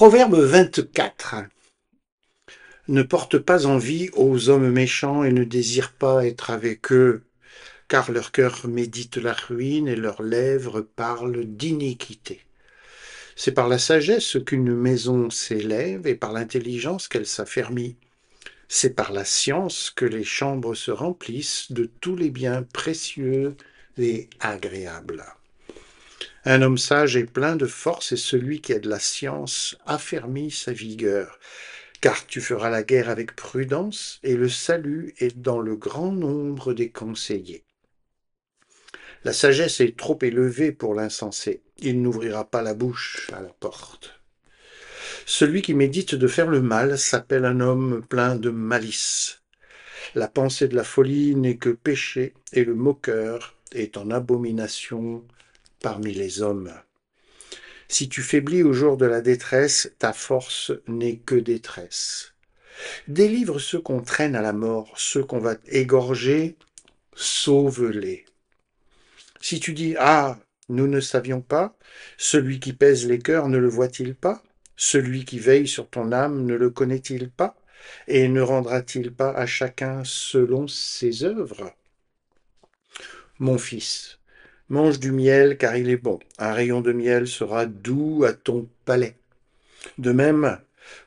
Proverbe 24. Ne porte pas envie aux hommes méchants et ne désire pas être avec eux, car leur cœur médite la ruine et leurs lèvres parlent d'iniquité. C'est par la sagesse qu'une maison s'élève et par l'intelligence qu'elle s'affermit. C'est par la science que les chambres se remplissent de tous les biens précieux et agréables. Un homme sage est plein de force et celui qui a de la science affermit sa vigueur. Car tu feras la guerre avec prudence, et le salut est dans le grand nombre des conseillers. La sagesse est trop élevée pour l'insensé. Il n'ouvrira pas la bouche à la porte. Celui qui médite de faire le mal s'appelle un homme plein de malice. La pensée de la folie n'est que péché, et le moqueur est en abomination parmi les hommes. Si tu faiblis au jour de la détresse, ta force n'est que détresse. Délivre ceux qu'on traîne à la mort, ceux qu'on va égorger, sauve-les. Si tu dis, ah, nous ne savions pas, celui qui pèse les cœurs ne le voit-il pas? Celui qui veille sur ton âme ne le connaît-il pas? Et ne rendra-t-il pas à chacun selon ses œuvres? Mon fils, mange du miel car il est bon. Un rayon de miel sera doux à ton palais. De même,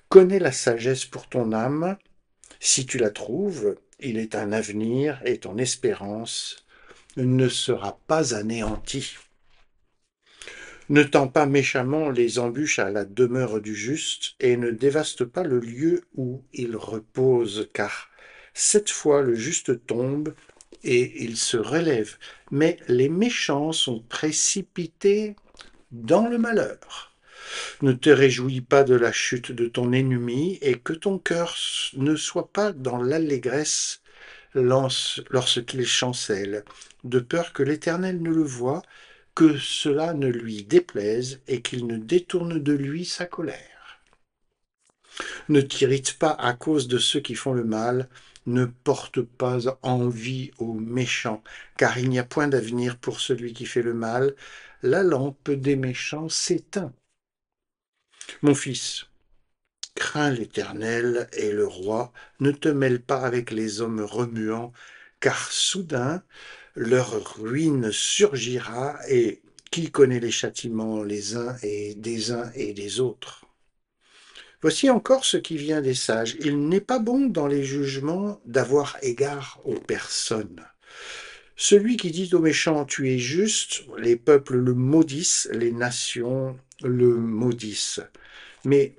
connais la sagesse pour ton âme. Si tu la trouves, il est un avenir et ton espérance ne sera pas anéantie. Ne tends pas méchamment les embûches à la demeure du juste et ne dévaste pas le lieu où il repose, car 7 fois le juste tombe et il se relève. Mais les méchants sont précipités dans le malheur. Ne te réjouis pas de la chute de ton ennemi et que ton cœur ne soit pas dans l'allégresse lorsqu'il chancelle, de peur que l'Éternel ne le voie, que cela ne lui déplaise et qu'il ne détourne de lui sa colère. Ne t'irrite pas à cause de ceux qui font le mal, ne porte pas envie aux méchants, car il n'y a point d'avenir pour celui qui fait le mal, la lampe des méchants s'éteint. Mon fils, crains l'Éternel et le roi, ne te mêle pas avec les hommes remuants, car soudain leur ruine surgira, et qui connaît les châtiments les uns et des autres? Voici encore ce qui vient des sages. Il n'est pas bon dans les jugements d'avoir égard aux personnes. Celui qui dit aux méchants, tu es juste, les peuples le maudissent, les nations le maudissent. Mais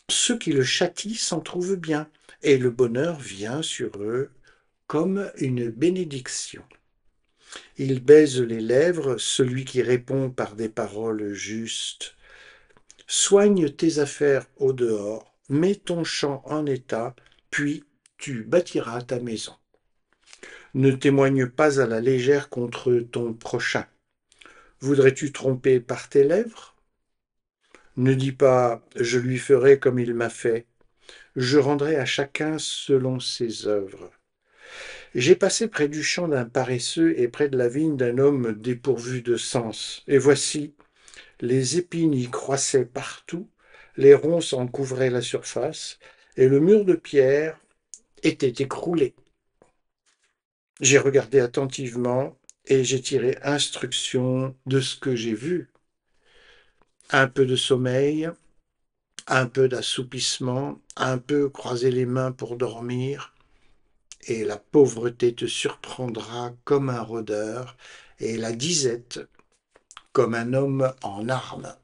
ceux qui le châtient s'en trouvent bien, et le bonheur vient sur eux comme une bénédiction. Il baise les lèvres, celui qui répond par des paroles justes. Soigne tes affaires au dehors, mets ton champ en état, puis tu bâtiras ta maison. Ne témoigne pas à la légère contre ton prochain. Voudrais-tu tromper par tes lèvres? Ne dis pas « je lui ferai comme il m'a fait ». Je rendrai à chacun selon ses œuvres. J'ai passé près du champ d'un paresseux et près de la vigne d'un homme dépourvu de sens. Et voici, les épines y croissaient partout, les ronces en couvraient la surface, et le mur de pierre était écroulé. J'ai regardé attentivement et j'ai tiré instruction de ce que j'ai vu. Un peu de sommeil, un peu d'assoupissement, un peu croiser les mains pour dormir, et la pauvreté te surprendra comme un rôdeur, et la disette comme un homme en armes.